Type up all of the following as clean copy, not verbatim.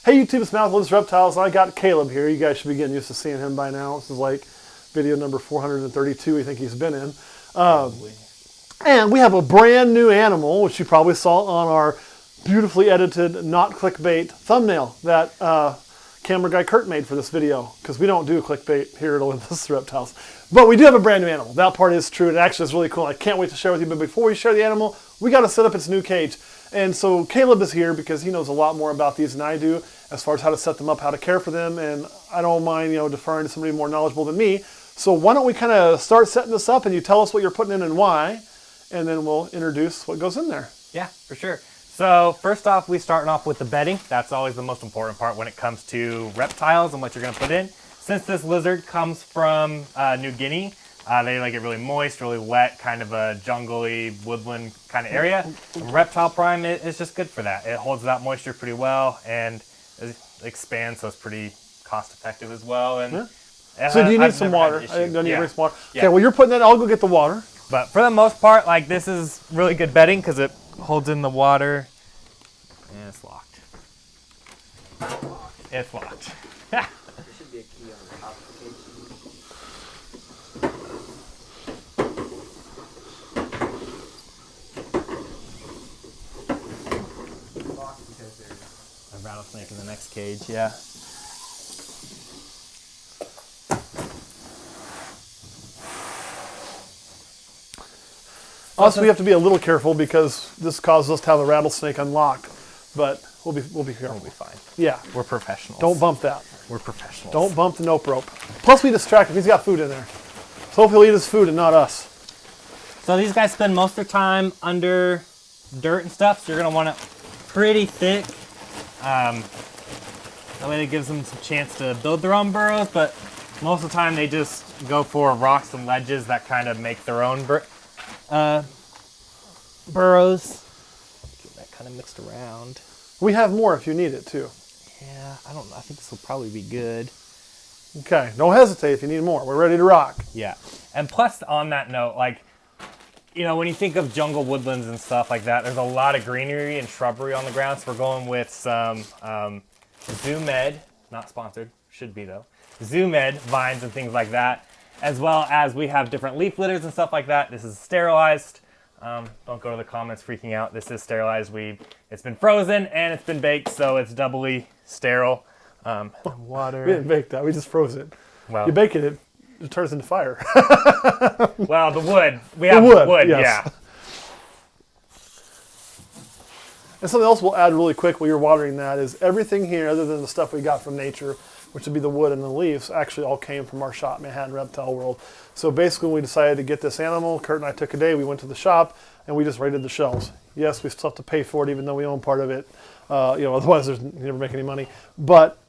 Hey YouTube, it's Finalizing Reptiles, and I got Caleb here. You guys should be getting used to seeing him by now. This is like video number 432 I think he's been in. And we have a brand new animal, which you probably saw on our beautifully edited, not clickbait thumbnail that camera guy Kurt made for this video, because we don't do clickbait here at Olympus Reptiles. But we do have a brand new animal. That part is true. It actually is really cool. I can't wait to share with you. But before we share the animal, we got to set up its new cage. And so Caleb is here because he knows a lot more about these than I do as far as how to set them up, how to care for them. And I don't mind, deferring to somebody more knowledgeable than me. So why don't we kind of start setting this up and you tell us what you're putting in and why, and then we'll introduce what goes in there. Yeah, for sure. So first off, we starting off with the bedding. That's always the most important part when it comes to reptiles and what you're going to put in. Since this lizard comes from New Guinea, they like it really moist, really wet, kind of a jungly, woodland kind of area. Reptile Prime is just good for that. It holds that moisture pretty well and it expands, so it's pretty cost effective as well. And so do you need some water? I don't need to bring some water. Yeah. Okay, well you're putting that, I'll go get the water. But for the most part, like this is really good bedding because it holds in the water. And it's locked. It's locked. There should be a key on the top of the cage. Locked because there's A rattlesnake in the next cage, yeah. Also, we have to be a little careful because this causes us to have a rattlesnake unlocked, but we'll be careful. We'll be fine. Yeah. We're professionals. Don't bump that. We're professionals. Don't bump the nope rope. Plus, we distract him. He's got food in there. So hopefully he'll eat his food and not us. So these guys spend most of their time under dirt and stuff, so you're going to want it pretty thick. That way it gives them some chance to build their own burrows, but most of the time they just go for rocks and ledges that kind of make their own burrows. Get that kind of mixed around. We have more if you need it too. Yeah, I think this will probably be good. Okay, don't hesitate if you need more. We're ready to rock. Yeah, and plus on that note, like, when you think of jungle woodlands and stuff like that, there's a lot of greenery and shrubbery on the ground, so we're going with some Zoo Med, not sponsored, should be though, Zoo Med vines and things like that, as well as we have different leaf litters and stuff like that. This is sterilized. Don't go to the comments freaking out. This is sterilized. It's been frozen and it's been baked, so it's doubly sterile. Water. We didn't bake that. We just froze it. Well, you bake it, it turns into fire. Well, the wood. We have wood, yes. yeah. And something else we'll add really quick while you're watering that is everything here, other than the stuff we got from nature, which would be the wood and the leaves, actually all came from our shop, Manhattan Reptile World. So basically when we decided to get this animal, Kurt and I took a day, we went to the shop and we just raided the shelves. Yes, we still have to pay for it even though we own part of it. Otherwise you never make any money. But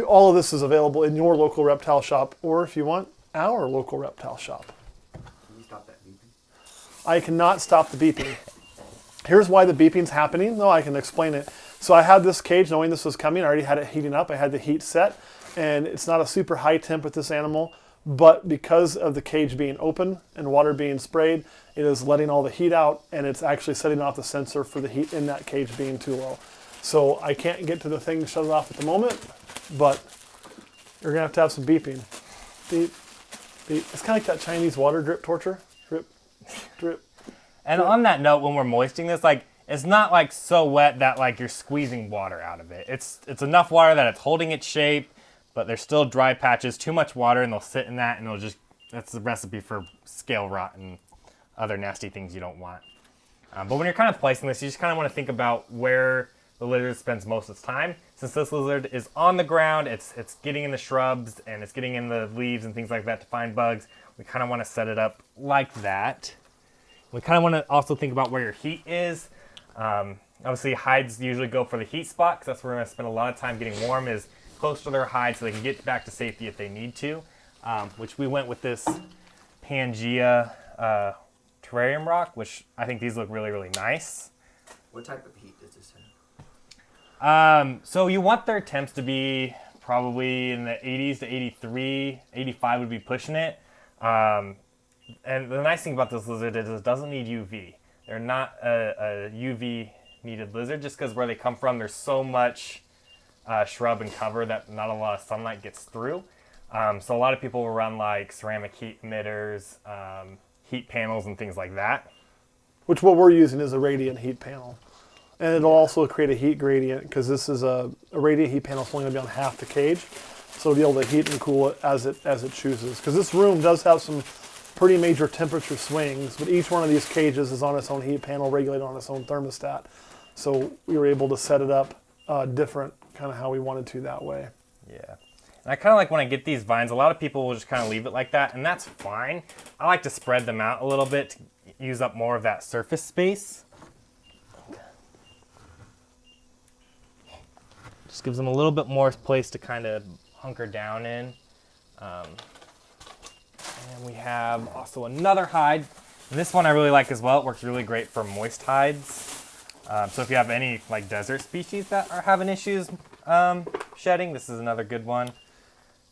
all of this is available in your local reptile shop, or if you want, our local reptile shop. Can you stop that beeping? I cannot stop the beeping. Here's why the beeping's happening, though I can explain it. So I had this cage knowing this was coming. I already had it heating up. I had the heat set, and it's not a super high temp with this animal, but because of the cage being open and water being sprayed, it is letting all the heat out, and it's actually setting off the sensor for the heat in that cage being too low. So I can't get to the thing to shut it off at the moment, but you're gonna have to have some beeping. Beep, beep. It's kind of like that Chinese water drip torture. Drip, drip. And on that note, when we're moistening this, like, it's not like so wet that like you're squeezing water out of it. It's enough water that it's holding its shape, but there's still dry patches, too much water, and they'll sit in that, and that's the recipe for scale rot and other nasty things you don't want. But when you're kind of placing this, you just kind of want to think about where the lizard spends most of its time. Since this lizard is on the ground, it's getting in the shrubs, and it's getting in the leaves and things like that to find bugs. We kind of want to set it up like that. We kind of want to also think about where your heat is. Obviously, hides usually go for the heat spot, because that's where we're going to spend a lot of time getting warm, is close to their hide so they can get back to safety if they need to. Which we went with this Pangea terrarium rock, which I think these look really, really nice. What type of heat does this have? So you want their temps to be probably in the 80s to 83, 85 would be pushing it. And the nice thing about this lizard is it doesn't need UV. They're not a UV needed lizard just because where they come from, there's so much shrub and cover that not a lot of sunlight gets through. So a lot of people will run like ceramic heat emitters, heat panels, and things like that. Which what we're using is a radiant heat panel. And it'll also create a heat gradient because this is a radiant heat panel. It's only going to be on half the cage. So it'll be able to heat and cool it as it chooses. Because this room does have some pretty major temperature swings, but each one of these cages is on its own heat panel, regulated on its own thermostat. So we were able to set it up different, kind of how we wanted to that way. Yeah. And I kind of like when I get these vines, a lot of people will just kind of leave it like that, and that's fine. I like to spread them out a little bit to use up more of that surface space. Just gives them a little bit more place to kind of hunker down in. And we have also another hide. And this one I really like as well. It works really great for moist hides. So if you have any like desert species that are having issues shedding, this is another good one.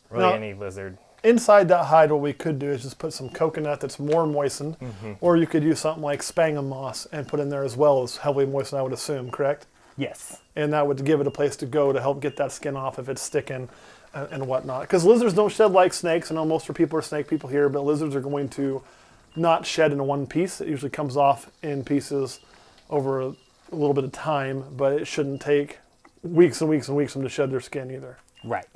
Really, Now, any lizard. Inside that hide, what we could do is just put some coconut that's more moistened, or you could use something like sphagnum moss and put in there as well as heavily moistened, I would assume, correct? Yes. And that would give it a place to go to help get that skin off if it's sticking and whatnot. Because lizards don't shed like snakes. I know most of people are snake people here, but lizards are going to not shed in one piece. It usually comes off in pieces over a little bit of time, but it shouldn't take weeks and weeks and weeks for them to shed their skin either. Right.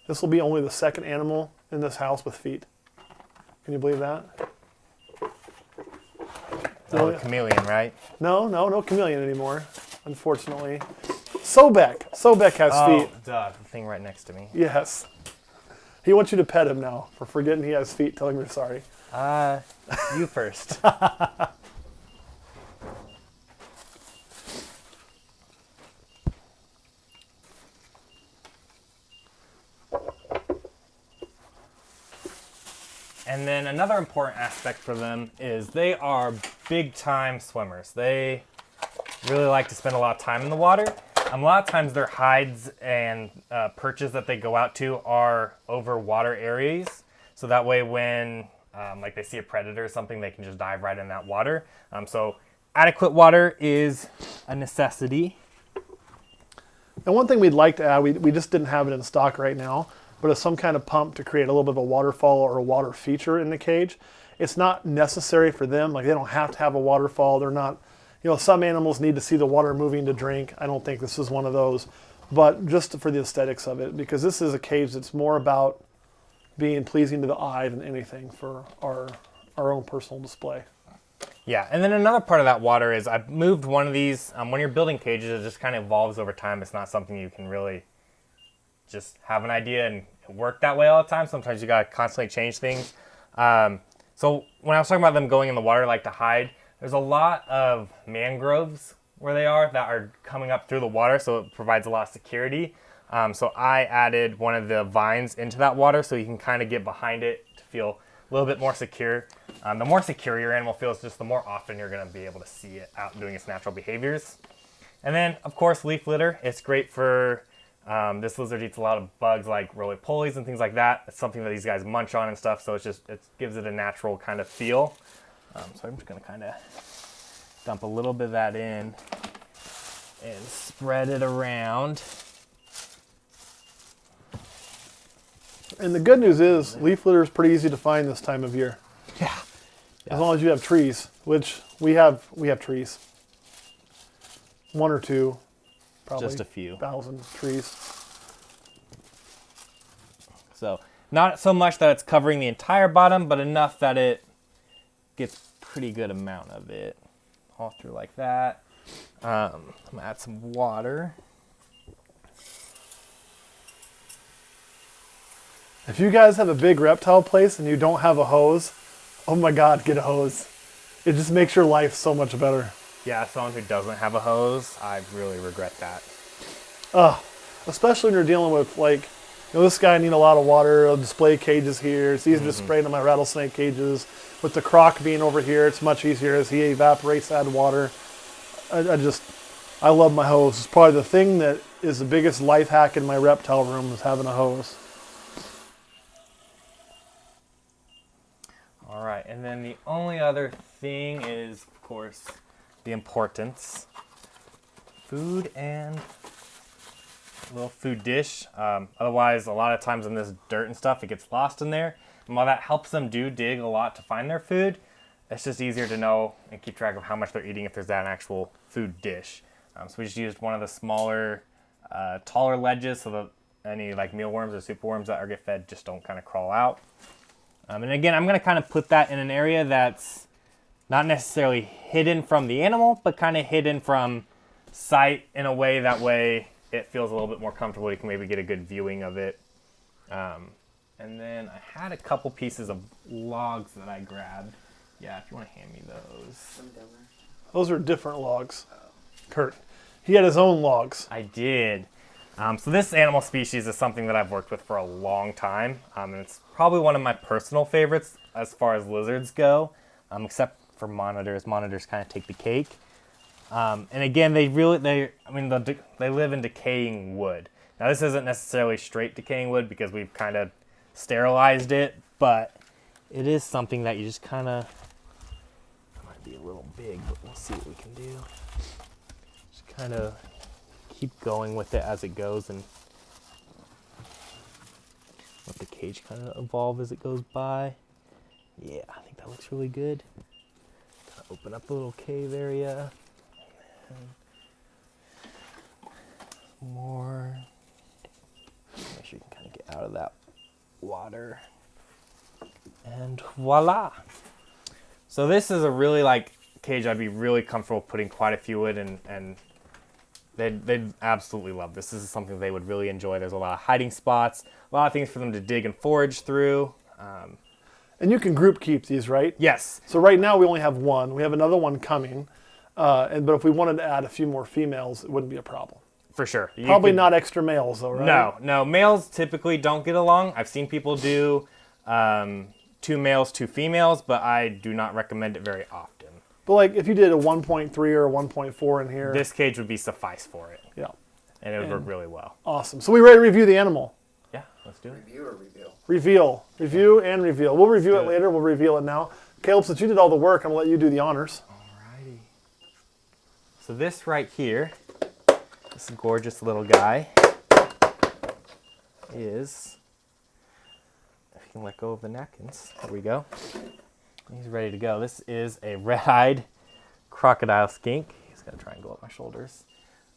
This will be only the second animal in this house with feet. Can you believe that? Oh, chameleon, right? No chameleon anymore, unfortunately. Sobek has feet. Oh, duh, the thing right next to me. Yes. He wants you to pet him now for forgetting he has feet. Tell him you're sorry. You first. And then another important aspect for them is they are big time swimmers. They really like to spend a lot of time in the water. A lot of times their hides and perches that they go out to are over water areas. So that way when like they see a predator or something, they can just dive right in that water. So adequate water is a necessity. And one thing we'd like to add, we just didn't have it in stock right now, but it's some kind of pump to create a little bit of a waterfall or a water feature in the cage. It's not necessary for them. Like they don't have to have a waterfall. They're not, some animals need to see the water moving to drink. I don't think this is one of those, but just for the aesthetics of it, because this is a cage that's more about being pleasing to the eye than anything for our own personal display. Yeah, and then another part of that water is I've moved one of these. When you're building cages, it just kind of evolves over time. It's not something you can really just have an idea and work that way all the time. Sometimes you got to constantly change things. So when I was talking about them going in the water like to hide, there's a lot of mangroves where they are that are coming up through the water, so it provides a lot of security. So I added one of the vines into that water so you can kind of get behind it to feel a little bit more secure. The more secure your animal feels, just the more often you're going to be able to see it out doing its natural behaviors. And then, of course, leaf litter. It's great for, this lizard eats a lot of bugs like roly-polies and things like that. It's something that these guys munch on and stuff, so it gives it a natural kind of feel. So I'm just going to kind of dump a little bit of that in and spread it around. And the good news is leaf litter is pretty easy to find this time of year. Yeah. As long as you have trees, which we have trees. One or two, probably Just a few. 1,000 trees. So not so much that it's covering the entire bottom, but enough that it gets pretty good amount of it all through like that. I'm gonna add some water. If you guys have a big reptile place and you don't have a hose, oh my God, get a hose. It just makes your life so much better. Yeah, as someone who doesn't have a hose, I really regret that. Especially when you're dealing with this guy need a lot of water, display cages here. It's easy to spray into my rattlesnake cages. With the croc being over here, it's much easier as he evaporates to add water. I love my hose. It's probably the thing that is the biggest life hack in my reptile room is having a hose. All right, and then the only other thing is, of course, the importance. food and a little food dish. Otherwise, a lot of times in this dirt and stuff, it gets lost in there. And while that helps them dig a lot to find their food, it's just easier to know and keep track of how much they're eating if there's an actual food dish. So we just used one of the smaller, taller ledges so that any like mealworms or superworms that get fed just don't kind of crawl out. And again, I'm going to kind of put that in an area that's not necessarily hidden from the animal, but kind of hidden from sight in a way that way it feels a little bit more comfortable. You can maybe get a good viewing of it. And then I had a couple pieces of logs that I grabbed. Yeah, if you want to hand me those. Those are different logs. Kurt. He had his own logs. I did. So this animal species is something that I've worked with for a long time. And it's probably one of my personal favorites as far as lizards go, except for monitors. Monitors kind of take the cake. And again, they live in decaying wood. Now this isn't necessarily straight decaying wood because we've kind of sterilized it, but it is something that you just kind of, it might be a little big, but we'll see what we can do. Just kind of keep going with it as it goes and let the cage kind of evolve as it goes by. Yeah, I think that looks really good. Kind of open up a little cave area. And more. Make sure you can kind of get out of that water. And voila. So this is a really cage I'd be really comfortable putting quite a few in, and they'd absolutely love this. This is something they would really enjoy. There's a lot of hiding spots, a lot of things for them to dig and forage through. And you can group keep these, right? Yes. So right now we only have one. We have another one coming. But if we wanted to add a few more females, it wouldn't be a problem. For sure. Probably not extra males though, right? No. Males typically don't get along. I've seen people do 2 males, 2 females, but I do not recommend it very often. But if you did a 1.3 or a 1.4 in here. This cage would be suffice for it. Yeah. And it would work really well. Awesome. So we ready to review the animal? Yeah, let's do it. Review or reveal? Reveal. Review and reveal. We'll review it later. We'll reveal it now. Caleb, since you did all the work, I'm going to let you do the honors. Alrighty. So this right here, this gorgeous little guy is, if you can let go of the napkins, there we go. He's ready to go. This is a red-eyed crocodile skink. He's going to try and go up my shoulders.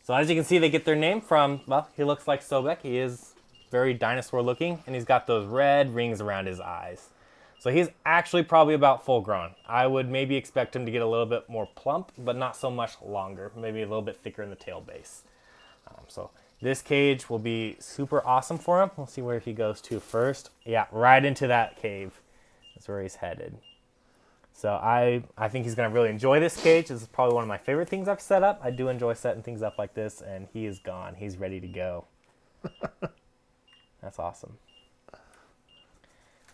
So as you can see, they get their name from, well, he looks like Sobek. He is very dinosaur looking, and he's got those red rings around his eyes. So he's actually probably about full grown. I would maybe expect him to get a little bit more plump, but not so much longer, maybe a little bit thicker in the tail base. So this cage will be super awesome for him. We'll see where he goes to first. Yeah, right into that cave. That's where he's headed. So I think he's going to really enjoy this cage. This is probably one of my favorite things I've set up. I do enjoy setting things up like this, and he is gone. He's ready to go. That's awesome.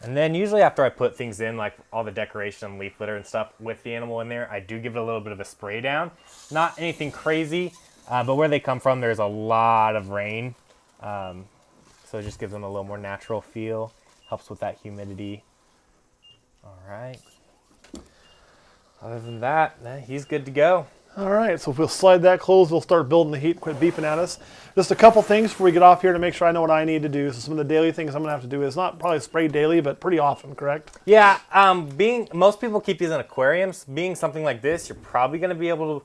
And then usually after I put things in, like all the decoration, leaf litter and stuff with the animal in there, I do give it a little bit of a spray down. Not anything crazy, but where they come from, there's a lot of rain. So it just gives them a little more natural feel. Helps with that humidity. All right. Other than that, he's good to go. All right, so if we'll slide that closed, we'll start building the heat, quit beeping at us. Just a couple things before we get off here to make sure I know what I need to do. So some of the daily things I'm going to have to do is not probably spray daily, but pretty often, correct? Yeah, most people keep these in aquariums. Being something like this, you're probably going to be able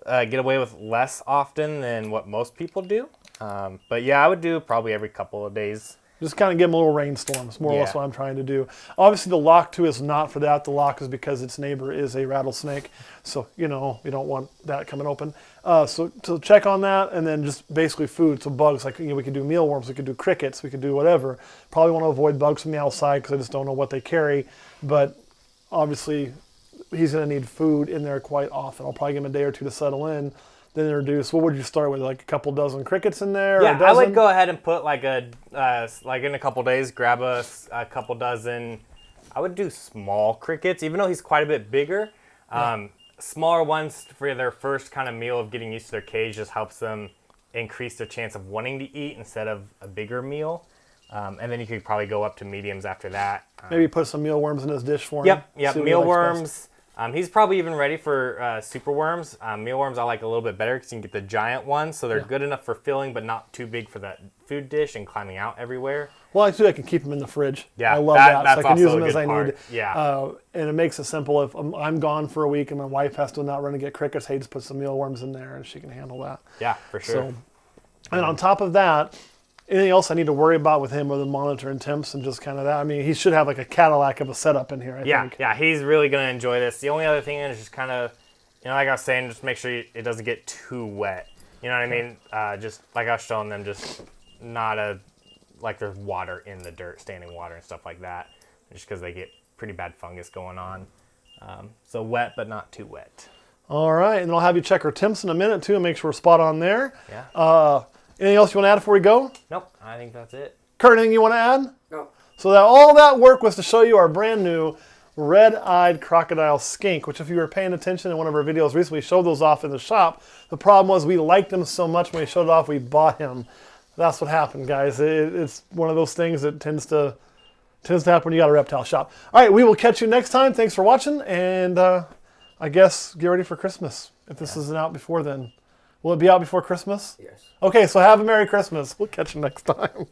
to get away with less often than what most people do. But yeah, I would do probably every couple of days. Just kind of give them a little rainstorm. It's more or less what I'm trying to do. Obviously, the lock, too, is not for that. The lock is because its neighbor is a rattlesnake. So, we don't want that coming open. So check on that, and then just basically food. So bugs, we could do mealworms, we could do crickets, we could do whatever. Probably want to avoid bugs from the outside because I just don't know what they carry. But obviously, he's going to need food in there quite often. I'll probably give him a day or two to settle in. Then introduce. What would you start with? Like a couple dozen crickets in there? Yeah, or a dozen? I would go ahead and put in a couple days, grab a couple dozen. I would do small crickets, even though he's quite a bit bigger. Smaller ones for their first kind of meal of getting used to their cage just helps them increase their chance of wanting to eat instead of a bigger meal. And then you could probably go up to mediums after that. Maybe put some mealworms in his dish for him. Yep. Mealworms. He's probably even ready for super worms. Mealworms I like a little bit better because you can get the giant ones, so they're good enough for filling, but not too big for that food dish and climbing out everywhere. Well, I can keep them in the fridge. Yeah, I love that. That's so I can use also them a as good I part. need. Yeah. And it makes it simple. If I'm gone for a week and my wife has to not run and get crickets, hey, just put some mealworms in there and she can handle that. Yeah, for sure. So, and on top of that, anything else I need to worry about with him other than monitoring temps and just kind of that? I mean, he should have like a Cadillac of a setup in here, I think. Yeah, he's really going to enjoy this. The only other thing is just kind of, like I was saying, just make sure it doesn't get too wet. You know what I mean? Just like I was showing them, just not like there's water in the dirt, standing water and stuff like that, just because they get pretty bad fungus going on. So wet, but not too wet. All right, and I'll have you check our temps in a minute too and make sure we're spot on there. Yeah. Anything else you want to add before we go? Nope, I think that's it. Kurt, anything you want to add? No. So that all that work was to show you our brand new red-eyed crocodile skink, which if you were paying attention in one of our videos recently, we showed those off in the shop. The problem was we liked him so much when we showed it off, we bought him. That's what happened, guys. It's one of those things that tends to happen when you got a reptile shop. All right, we will catch you next time. Thanks for watching, and I guess get ready for Christmas if this isn't out before then. Will it be out before Christmas? Yes. Okay, so have a Merry Christmas. We'll catch you next time.